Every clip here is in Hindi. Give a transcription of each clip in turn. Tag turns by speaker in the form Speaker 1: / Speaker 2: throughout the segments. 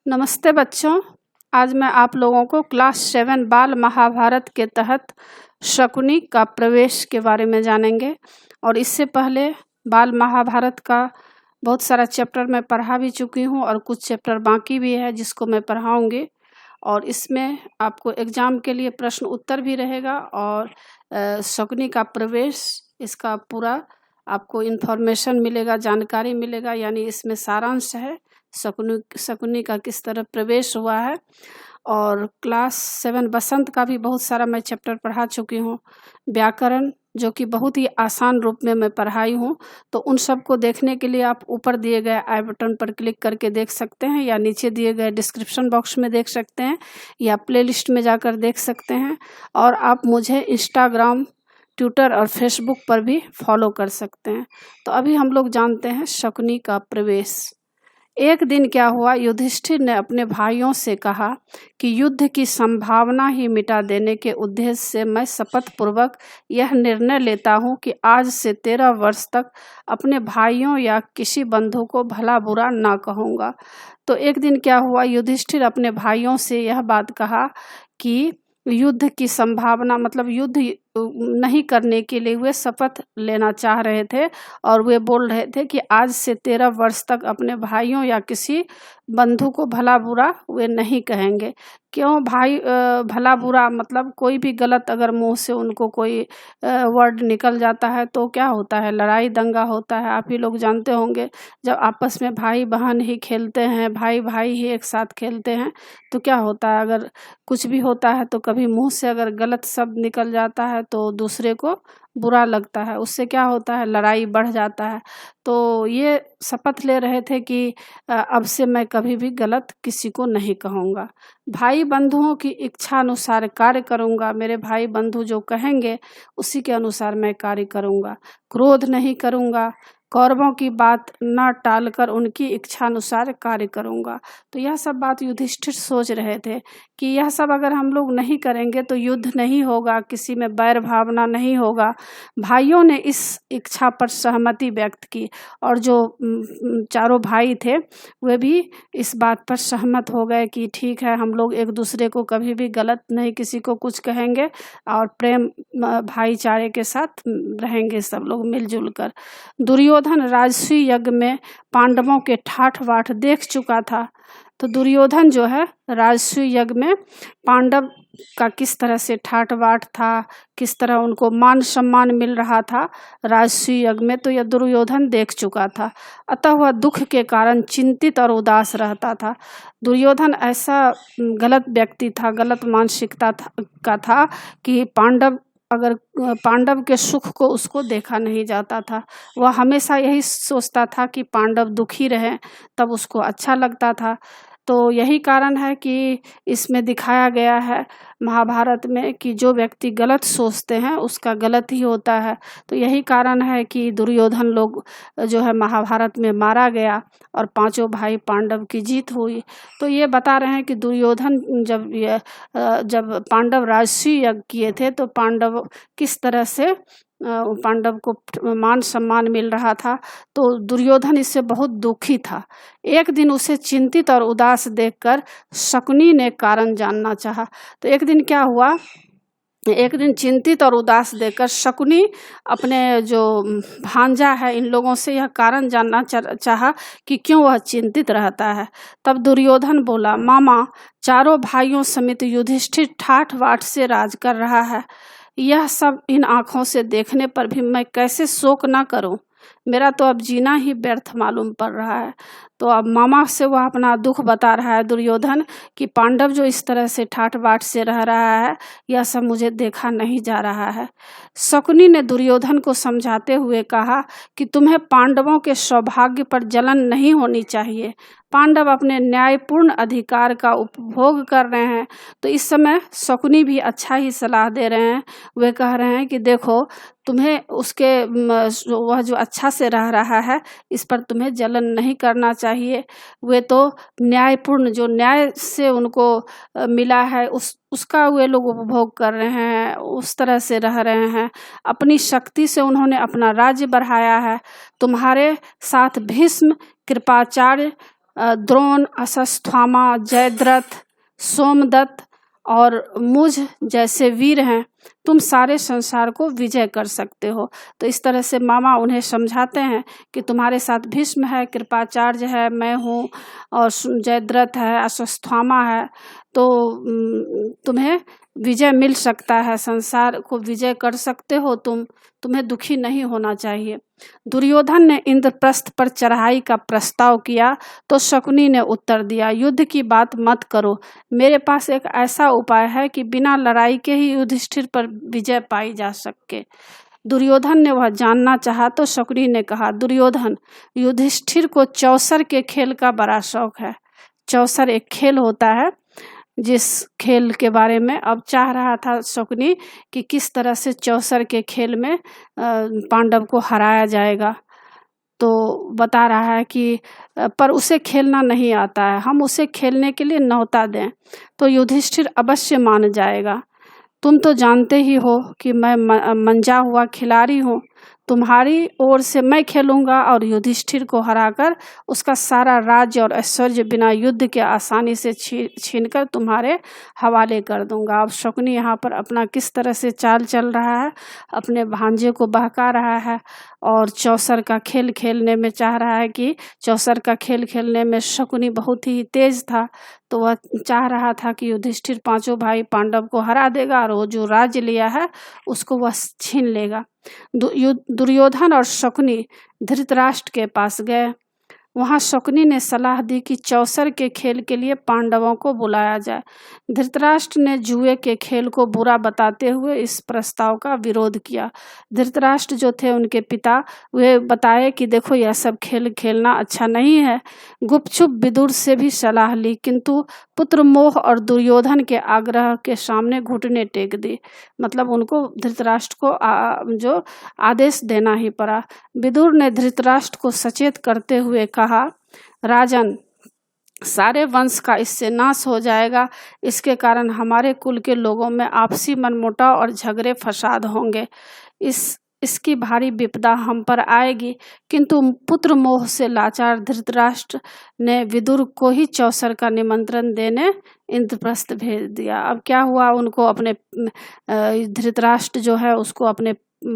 Speaker 1: नमस्ते बच्चों। आज मैं आप लोगों को क्लास 7 बाल महाभारत के तहत शकुनी का प्रवेश के बारे में जानेंगे। और इससे पहले बाल महाभारत का बहुत सारा चैप्टर मैं पढ़ा भी चुकी हूँ और कुछ चैप्टर बाकी भी है जिसको मैं पढ़ाऊँगी। और इसमें आपको एग्ज़ाम के लिए प्रश्न उत्तर भी रहेगा और शकुनी का प्रवेश इसका पूरा आपको इन्फॉर्मेशन मिलेगा, जानकारी मिलेगा। यानी इसमें सारांश है शकुनी का किस तरह प्रवेश हुआ है। और क्लास 7 बसंत का भी बहुत सारा मैं चैप्टर पढ़ा चुकी हूँ। व्याकरण जो कि बहुत ही आसान रूप में मैं पढ़ाई हूँ, तो उन सब को देखने के लिए आप ऊपर दिए गए आई बटन पर क्लिक करके देख सकते हैं या नीचे दिए गए डिस्क्रिप्शन बॉक्स में देख सकते हैं या प्लेलिस्ट में जाकर देख सकते हैं। और आप मुझे इंस्टाग्राम, ट्विटर और फेसबुक पर भी फॉलो कर सकते हैं। तो अभी हम लोग जानते हैं शकुनी का प्रवेश। एक दिन क्या हुआ, युधिष्ठिर ने अपने भाइयों से कहा कि युद्ध की संभावना ही मिटा देने के उद्देश्य से मैं शपथ पूर्वक यह निर्णय लेता हूँ कि आज से 13 वर्ष तक अपने भाइयों या किसी बंधु को भला बुरा ना कहूँगा। तो एक दिन क्या हुआ, युधिष्ठिर अपने भाइयों से यह बात कहा कि युद्ध की संभावना मतलब युद्ध नहीं करने के लिए वे शपथ लेना चाह रहे थे। और वे बोल रहे थे कि आज से 13 वर्ष तक अपने भाइयों या किसी बंधु को भला बुरा वे नहीं कहेंगे। क्यों भाई? भला बुरा मतलब कोई भी गलत अगर मुंह से उनको कोई वर्ड निकल जाता है तो क्या होता है, लड़ाई दंगा होता है। आप ही लोग जानते होंगे, जब आपस में भाई बहन ही खेलते हैं, भाई भाई ही एक साथ खेलते हैं, तो क्या होता है, अगर कुछ भी होता है तो कभी मुंह से अगर गलत शब्द निकल जाता है तो दूसरे को बुरा लगता है, उससे क्या होता है, लड़ाई बढ़ जाता है। तो ये शपथ ले रहे थे कि अब से मैं कभी भी गलत किसी को नहीं कहूँगा, भाई बंधुओं की इच्छा अनुसार कार्य करूँगा। मेरे भाई बंधु जो कहेंगे उसी के अनुसार मैं कार्य करूँगा, क्रोध नहीं करूँगा, कौरवों की बात न टालकर उनकी इच्छा अनुसार कार्य करूँगा। तो यह सब बात युधिष्ठिर सोच रहे थे कि यह सब अगर हम लोग नहीं करेंगे तो युद्ध नहीं होगा, किसी में बैर भावना नहीं होगा। भाइयों ने इस इच्छा पर सहमति व्यक्त की और जो चारों भाई थे वे भी इस बात पर सहमत हो गए कि ठीक है, हम लोग एक दूसरे को कभी भी गलत नहीं किसी को कुछ कहेंगे और प्रेम भाईचारे के साथ रहेंगे सब लोग मिलजुल कर। दुर्योधन राजसूय यज्ञ में पांडवों के ठाठ बाट देख चुका था। तो दुर्योधन जो है राजसूय यज्ञ में पांडव का किस तरह से ठाठ बाट था, किस तरह उनको मान सम्मान मिल रहा था राजसूय यज्ञ में, तो यह दुर्योधन देख चुका था। अतः वह दुख के कारण चिंतित और उदास रहता था। दुर्योधन ऐसा गलत व्यक्ति था, गलत मानसिकता का था कि पांडव के सुख को उसको देखा नहीं जाता था। वह हमेशा यही सोचता था कि पांडव दुखी रहें, तब उसको अच्छा लगता था। तो यही कारण है कि इसमें दिखाया गया है महाभारत में कि जो व्यक्ति गलत सोचते हैं उसका गलत ही होता है। तो यही कारण है कि दुर्योधन लोग जो है महाभारत में मारा गया और पांचों भाई पांडव की जीत हुई। तो ये बता रहे हैं कि दुर्योधन जब पांडव राजसूय यज्ञ किए थे तो पांडव किस तरह से पांडव को मान सम्मान मिल रहा था, तो दुर्योधन इससे बहुत दुखी था। एक दिन उसे चिंतित और उदास देखकर शकुनी ने कारण जानना चाहा। तो एक दिन क्या हुआ, एक दिन चिंतित और उदास देखकर शकुनी अपने जो भांजा है इन लोगों से यह कारण जानना चाहा कि क्यों वह चिंतित रहता है। तब दुर्योधन बोला, मामा, चारों भाइयों समेत युधिष्ठिर ठाठ बाट से राज कर रहा है। यह सब इन आँखों से देखने पर भी मैं कैसे शोक ना करूं? मेरा तो अब जीना ही व्यर्थ मालूम पड़ रहा है। तो अब मामा से वह अपना दुख बता रहा है दुर्योधन कि पांडव जो इस तरह से ठाठ बाट से रह रहा है, यह सब मुझे देखा नहीं जा रहा है। शकुनी ने दुर्योधन को समझाते हुए कहा कि तुम्हें पांडवों के सौभाग्य पर जलन नहीं होनी चाहिए। पांडव अपने न्यायपूर्ण अधिकार का उपभोग कर रहे हैं। तो इस समय शकुनी भी अच्छा ही सलाह दे रहे हैं। वे कह रहे हैं कि देखो, तुम्हें उसके वह जो अच्छा से रह रहा है इस पर तुम्हें जलन नहीं करना चाहिए। वे तो न्यायपूर्ण जो न्याय से उनको मिला है उसका वे लोग उपभोग कर रहे हैं, उस तरह से रह रहे हैं। अपनी शक्ति से उन्होंने अपना राज्य बढ़ाया है। तुम्हारे साथ भीष्म, कृपाचार्य, द्रोण, अश्वत्थामा, जयद्रथ, सोमदत्त और मुझ जैसे वीर हैं, तुम सारे संसार को विजय कर सकते हो। तो इस तरह से मामा उन्हें समझाते हैं कि तुम्हारे साथ भीष्म है, कृपाचार्य है, मैं हूँ और जयद्रथ है, अश्वत्थामा है, तो तुम्हें विजय मिल सकता है, संसार को विजय कर सकते हो तुम्हें दुखी नहीं होना चाहिए। दुर्योधन ने इंद्रप्रस्थ पर चढ़ाई का प्रस्ताव किया तो शकुनी ने उत्तर दिया, युद्ध की बात मत करो, मेरे पास एक ऐसा उपाय है कि बिना लड़ाई के ही युधिष्ठिर पर विजय पाई जा सके। दुर्योधन ने वह जानना चाहा तो शकुनी ने कहा, दुर्योधन, युधिष्ठिर को चौसर के खेल का बड़ा शौक है। चौसर एक खेल होता है जिस खेल के बारे में अब चाह रहा था शकुनी कि किस तरह से चौसर के खेल में पांडव को हराया जाएगा। तो बता रहा है कि पर उसे खेलना नहीं आता है, हम उसे खेलने के लिए न्योता दें तो युधिष्ठिर अवश्य मान जाएगा। तुम तो जानते ही हो कि मैं मंजा हुआ खिलाड़ी हूँ, तुम्हारी ओर से मैं खेलूंगा और युधिष्ठिर को हराकर उसका सारा राज्य और ऐश्वर्य बिना युद्ध के आसानी से छीनकर तुम्हारे हवाले कर दूंगा। अब शकुनी यहाँ पर अपना किस तरह से चाल चल रहा है, अपने भांजे को बहका रहा है और चौसर का खेल खेलने में चाह रहा है कि चौसर का खेल खेलने में शकुनी बहुत ही तेज था, तो वह चाह रहा था कि युधिष्ठिर पांचों भाई पांडव को हरा देगा और वो जो राज्य लिया है उसको वह छीन लेगा। दुर्योधन और शकुनी धृतराष्ट्र के पास गए। वहां शकुनी ने सलाह दी कि चौसर के खेल के लिए पांडवों को बुलाया जाए। धृतराष्ट्र ने जुए के खेल को बुरा बताते हुए इस प्रस्ताव का विरोध किया। धृतराष्ट्र जो थे उनके पिता, वे बताए कि देखो यह सब खेल खेलना अच्छा नहीं है। गुपचुप विदुर से भी सलाह ली, किंतु पुत्र मोह और दुर्योधन के आग्रह के सामने घुटने टेक दी। मतलब उनको धृतराष्ट्र को जो आदेश देना ही पड़ा। विदुर ने धृतराष्ट्र को सचेत करते हुए कहा, राजन, सारे वंश का इससे नाश हो जाएगा, इसके कारण हमारे कुल के लोगों में आपसी मनमुटाव और झगड़े फसाद होंगे, इसकी भारी विपदा हम पर आएगी। किंतु पुत्र मोह से लाचार धृतराष्ट्र ने विदुर को ही चौसर का निमंत्रण देने इंद्रप्रस्थ भेज दिया। अब क्या हुआ, उनको अपने धृतराष्ट्र जो है उसको अपने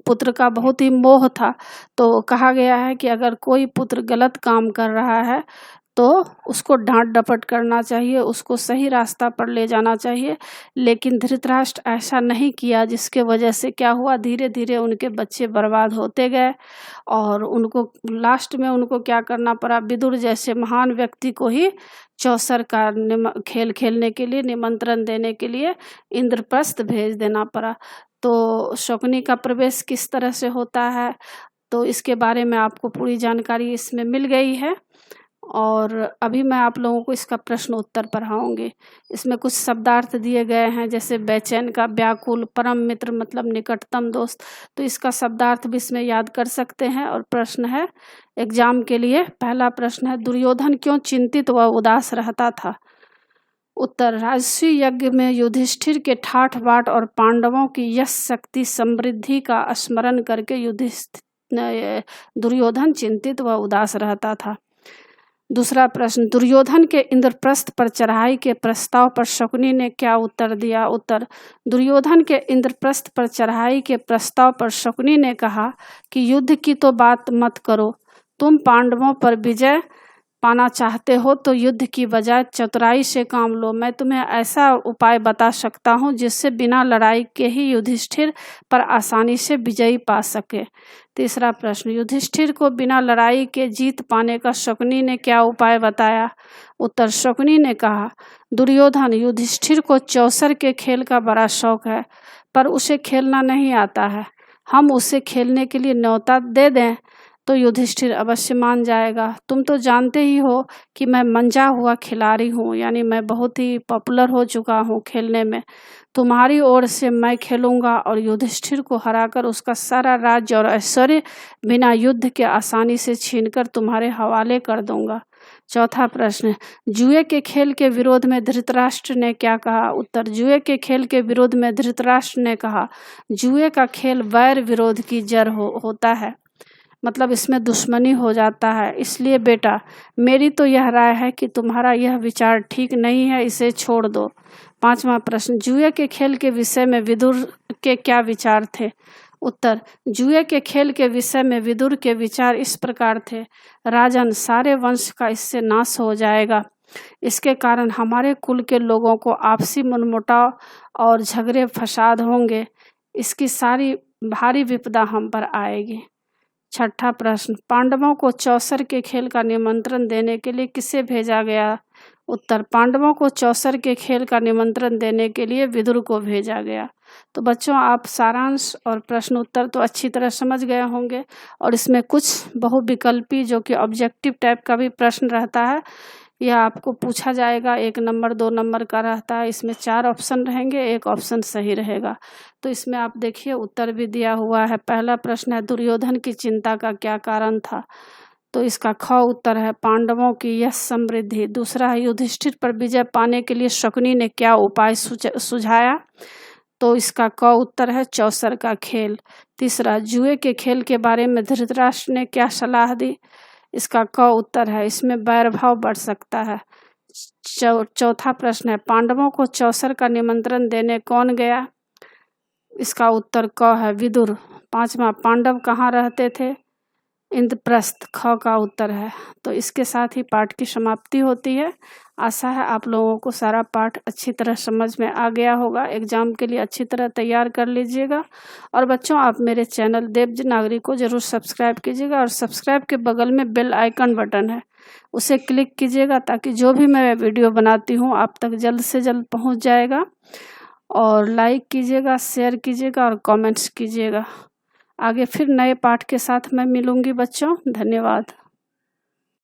Speaker 1: पुत्र का बहुत ही मोह था, तो कहा गया है कि अगर कोई पुत्र गलत काम कर रहा है तो उसको डांट डपट करना चाहिए, उसको सही रास्ता पर ले जाना चाहिए। लेकिन धृतराष्ट्र ऐसा नहीं किया, जिसके वजह से क्या हुआ, धीरे धीरे उनके बच्चे बर्बाद होते गए और उनको लास्ट में उनको क्या करना पड़ा, विदुर जैसे महान व्यक्ति को ही चौसर का खेल खेलने के लिए निमंत्रण देने के लिए इंद्रप्रस्थ भेज देना पड़ा। तो शकुनी का प्रवेश किस तरह से होता है, तो इसके बारे में आपको पूरी जानकारी इसमें मिल गई है। और अभी मैं आप लोगों को इसका प्रश्न उत्तर पढ़ाऊंगी। इसमें कुछ शब्दार्थ दिए गए हैं, जैसे बेचैन का व्याकुल, परम मित्र मतलब निकटतम दोस्त, तो इसका शब्दार्थ भी इसमें याद कर सकते हैं। और प्रश्न है एग्जाम के लिए, पहला प्रश्न है, दुर्योधन क्यों चिंतित व उदास रहता था? उत्तर, राजसी यज्ञ में युधिष्ठिर के ठाठ बाट और पांडवों की यश शक्ति समृद्धि का स्मरण करके दुर्योधन चिंतित व उदास रहता था। दूसरा प्रश्न, दुर्योधन के इंद्रप्रस्थ पर चढ़ाई के प्रस्ताव पर शकुनी ने क्या उत्तर दिया? उत्तर, दुर्योधन के इंद्रप्रस्थ पर चढ़ाई के प्रस्ताव पर शकुनी ने कहा कि युद्ध की तो बात मत करो, तुम पांडवों पर विजय पाना चाहते हो तो युद्ध की बजाय चतुराई से काम लो। मैं तुम्हें ऐसा उपाय बता सकता हूँ जिससे बिना लड़ाई के ही युधिष्ठिर पर आसानी से विजयी पा सके। तीसरा प्रश्न, युधिष्ठिर को बिना लड़ाई के जीत पाने का शकुनी ने क्या उपाय बताया? उत्तर, शकुनी ने कहा, दुर्योधन, युधिष्ठिर को चौसर के खेल का बड़ा शौक है, पर उसे खेलना नहीं आता है। हम उसे खेलने के लिए न्योता दे दें तो युधिष्ठिर अवश्य मान जाएगा। तुम तो जानते ही हो कि मैं मंजा हुआ खिलाड़ी हूँ, यानी मैं बहुत ही पॉपुलर हो चुका हूँ खेलने में। तुम्हारी ओर से मैं खेलूंगा और युधिष्ठिर को हराकर उसका सारा राज्य और ऐश्वर्य बिना युद्ध के आसानी से छीनकर तुम्हारे हवाले कर दूंगा। चौथा प्रश्न, जुए के खेल के विरोध में धृतराष्ट्र ने क्या कहा? उत्तर, जुए के खेल के विरोध में धृतराष्ट्र ने कहा, जुए का खेल वैर विरोध की जड़ होता है। मतलब इसमें दुश्मनी हो जाता है। इसलिए बेटा मेरी तो यह राय है कि तुम्हारा यह विचार ठीक नहीं है, इसे छोड़ दो। 5वां प्रश्न, जुए के खेल के विषय में विदुर के क्या विचार थे? उत्तर, जुए के खेल के विषय में विदुर के विचार इस प्रकार थे। राजन, सारे वंश का इससे नाश हो जाएगा। इसके कारण हमारे कुल के लोगों को आपसी मनमुटाव और झगड़े फसाद होंगे। इसकी सारी भारी विपदा हम पर आएगी। 6ठा प्रश्न, पांडवों को चौसर के खेल का निमंत्रण देने के लिए किसे भेजा गया? उत्तर, पांडवों को चौसर के खेल का निमंत्रण देने के लिए विदुर को भेजा गया। तो बच्चों आप सारांश और प्रश्न उत्तर तो अच्छी तरह समझ गए होंगे, और इसमें कुछ बहुविकल्पी जो कि ऑब्जेक्टिव टाइप का भी प्रश्न रहता है, यह आपको पूछा जाएगा। 1 नंबर 2 नंबर का रहता है। इसमें 4 ऑप्शन रहेंगे, 1 ऑप्शन सही रहेगा। तो इसमें आप देखिए उत्तर भी दिया हुआ है। पहला प्रश्न है, दुर्योधन की चिंता का क्या कारण था? तो इसका ख उत्तर है, पांडवों की यश समृद्धि। दूसरा है, युधिष्ठिर पर विजय पाने के लिए शकुनी ने क्या उपाय सुझाया? तो इसका क उत्तर है, चौसर का खेल। तीसरा, जुए के खेल के बारे में धृतराष्ट्र ने क्या सलाह दी? इसका क उत्तर है, इसमें वैरभाव बढ़ सकता है। चौथा प्रश्न है, पांडवों को चौसर का निमंत्रण देने कौन गया? इसका उत्तर क है, विदुर। 5वां, पांडव कहाँ रहते थे? इंद्रप्रस्थ, ख का उत्तर है। तो इसके साथ ही पाठ की समाप्ति होती है। आशा है आप लोगों को सारा पाठ अच्छी तरह समझ में आ गया होगा। एग्जाम के लिए अच्छी तरह तैयार कर लीजिएगा। और बच्चों आप मेरे चैनल देव नागरी को ज़रूर सब्सक्राइब कीजिएगा, और सब्सक्राइब के बगल में बेल आइकन बटन है, उसे क्लिक कीजिएगा ताकि जो भी मैं वीडियो बनाती हूँ आप तक जल्द से जल्द पहुँच जाएगा। और लाइक कीजिएगा, शेयर कीजिएगा और कमेंट्स कीजिएगा। आगे फिर नए पाठ के साथ मैं मिलूँगी बच्चों। धन्यवाद।